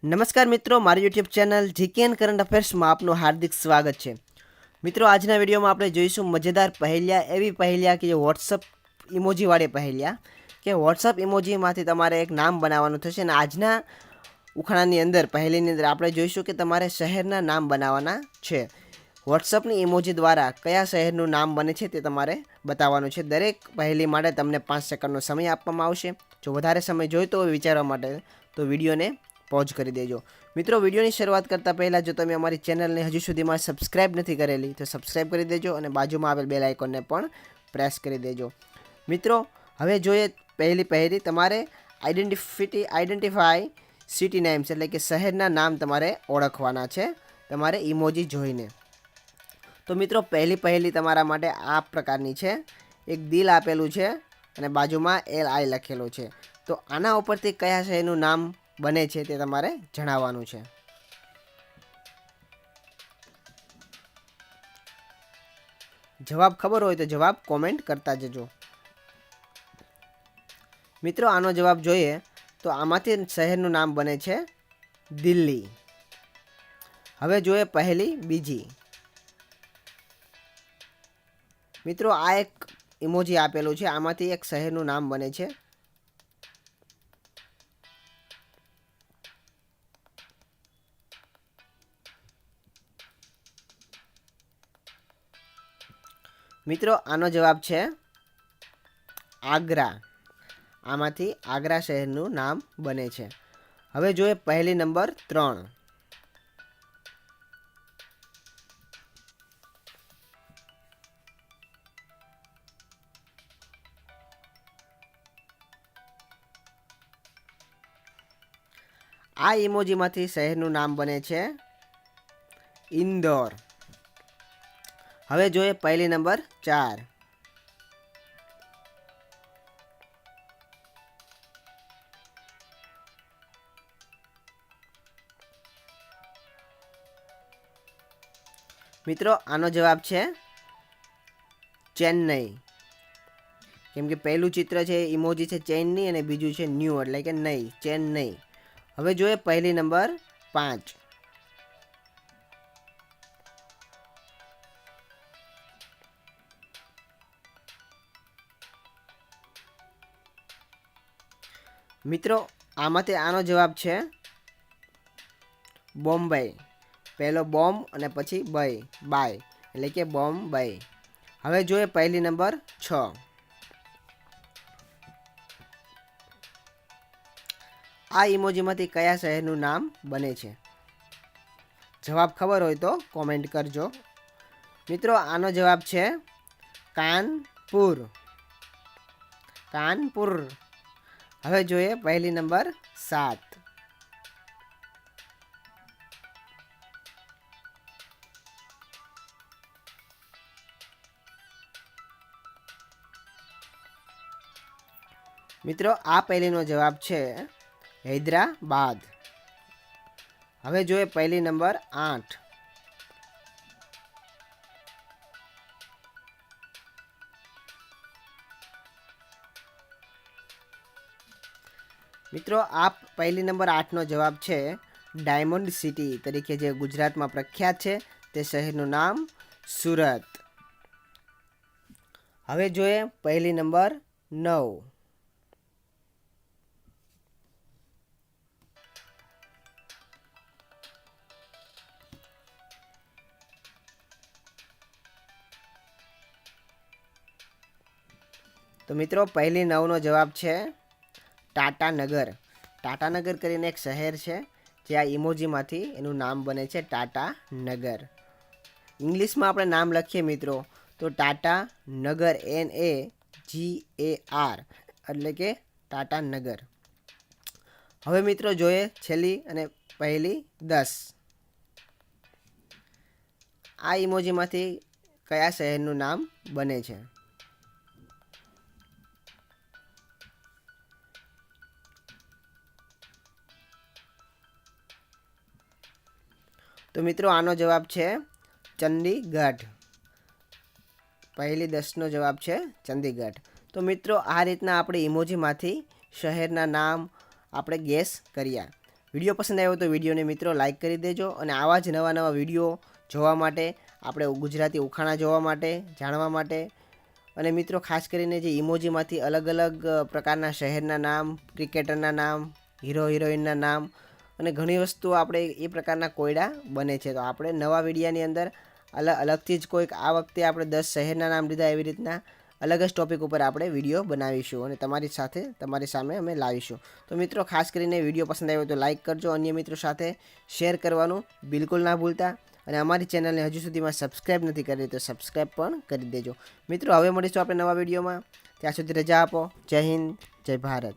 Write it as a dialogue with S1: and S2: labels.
S1: નમસ્કાર મિત્રો, મારી YouTube channel GK and current અફેર્સમાં આપનું હાર્દિક સ્વાગત છે. મિત્રો, આજના વિડીયોમાં આપણે જોઈશું મજેદાર પહેલિયા, એવી પહેલિયા કે જે વોટ્સઅપ ઇમોજીવાળી પહેલિયા કે વોટ્સઅપ ઇમોજીમાંથી તમારે એક નામ બનાવવાનું થશે. અને આજના ઉખાણાની અંદર પહેલીની અંદર આપણે જોઈશું કે તમારે શહેરના નામ બનાવવાના છે. વોટ્સઅપની ઇમોજી દ્વારા કયા શહેરનું નામ બને છે તે તમારે બતાવવાનું છે. દરેક પહેલી માટે તમને 5 સેકન્ડનો સમય આપવામાં આવશે. જો વધારે સમય જોઈતો હોય વિચારવા માટે તો વિડીયોને પોઝ કરી દેજો. મિત્રો, વિડીયોની શરૂઆત કરતાં પહેલાં જો તમે અમારી ચેનલને હજુ સુધીમાં સબસ્ક્રાઇબ નથી કરેલી તો સબસ્ક્રાઇબ કરી દેજો અને બાજુમાં આવેલ બેલ આઇકોનને પણ પ્રેસ કરી દેજો. મિત્રો, હવે જોઈએ પહેલી તમારે આઈડેન્ટિફાઈ સિટી નેમ્સ એટલે કે શહેરના નામ તમારે ઓળખવાના છે તમારે ઇમોજી જોઈને. તો મિત્રો, પહેલી તમારા માટે આ પ્રકારની છે. એક દિલ આપેલું છે અને બાજુમાં LI લખેલું છે. તો આના ઉપરથી કયા શહેરનું નામ બને છે તે તમારે જણાવવાનું છે. જવાબ ખબર હોય તો જવાબ કોમેન્ટ કરતા જજો. મિત્રો, આનો જવાબ જોઈએ તો આમાંથી શહેરનું નામ બને છે દિલ્હી. હવે જોઈએ પહેલી બીજી. મિત્રો, આ એક ઇમોજી આપેલું છે, આમાંથી એક શહેરનું નામ બને છે મિત્રો, આનો જવાબ છે આગ્રા. આમાંથી આગ્રા શહેરનું નામ બને છે. હવે જોઈએ પહેલી નંબર 3. આ ઇમોજીમાંથી શહેરનું નામ બને છે ઇન્દોર. હવે જોઈએ પહેલી નંબર 4. મિત્રો, આનો જવાબ છે ચેન્નઈ. કેમ કે પહેલું ચિત્ર છે ઇમોજી છે ચેન્નઈ અને બીજું છે ન્યૂ એટલે કે નહીં, ચેન્નઈ. હવે જોઈએ પહેલી નંબર 5. મિત્રો, આમાંથી આનો જવાબ છે બોમ્બે. પહેલો બોમ્બ અને પછી બાય એટલે કે બોમ્બે. હવે જોઈએ પહેલી નંબર 6. આ ઇમોજીમાંથી કયા શહેરનું નામ બને છે? જવાબ ખબર હોય તો કોમેન્ટ કરજો. મિત્રો, આનો જવાબ છે કાનપુર. હવે જોઈએ પહેલી નંબર 7. મિત્રો, આ પહેલીનો જવાબ છે હૈદરાબાદ. હવે જોઈએ પહેલી નંબર 8. મિત્રો, આ પહેલી નંબર 8નો જવાબ છે ડાયમંડ સિટી તરીકે જે ગુજરાતમાં પ્રખ્યાત છે તે શહેરનું નામ સુરત. હવે જોઈએ પહેલી નંબર 9. તો મિત્રો, પહેલી 9નો જવાબ છે ટાટાનગર. ટાટાનગર કરીને એક શહેર છે જે આ ઇમોજીમાંથી એનું નામ બને છે ટાટાનગર. ઇંગ્લિશમાં આપણે નામ લખીએ મિત્રો તો ટાટાનગર NAGAR એટલે કે ટાટાનગર. હવે મિત્રો જોઈએ છેલ્લી અને પહેલી 10. આ ઇમોજીમાંથી કયા શહેરનું નામ બને છે? તો મિત્રો, આનો જવાબ છે ચંદીગઢ. પહેલી 10નો જવાબ છે ચંદીગઢ. તો મિત્રો, આ રીતના આપણે ઇમોજીમાંથી શહેરના નામ આપણે ગેસ કર્યા. વિડીયો પસંદ આવ્યો તો વિડીયોને મિત્રો લાઇક કરી દેજો અને આવા જ નવા નવા વિડીયો જોવા માટે, આપણે ગુજરાતી ઉખાણા જોવા માટે, જાણવા માટે અને મિત્રો ખાસ કરીને જે ઇમોજીમાંથી અલગ અલગ પ્રકારના શહેરના નામ, ક્રિકેટરના નામ, હીરો હિરોઈનના નામ અને ઘણી વસ્તુઓ આપણે એ પ્રકારના કોયડા બને છે. તો આપણે નવા વિડીયાની અંદર અલગથી જ કોઈક આ વખતે આપણે 10 શહેરના નામ લીધા, એવી રીતના અલગ જ ટૉપિક ઉપર આપણે વિડીયો બનાવીશું અને તમારી સામે અમે લાવીશું. તો મિત્રો ખાસ કરીને વિડીયો પસંદ આવ્યો તો લાઇક કરજો, અન્ય મિત્રો સાથે શેર કરવાનું બિલકુલ ના ભૂલતા અને અમારી ચેનલને હજુ સુધીમાં સબસ્ક્રાઈબ નથી કરી તો સબસ્ક્રાઈબ પણ કરી દેજો. મિત્રો હવે મળીશું આપણે નવા વિડીયોમાં. ત્યાં સુધી રજા આપો. જય હિન્દ, જય ભારત.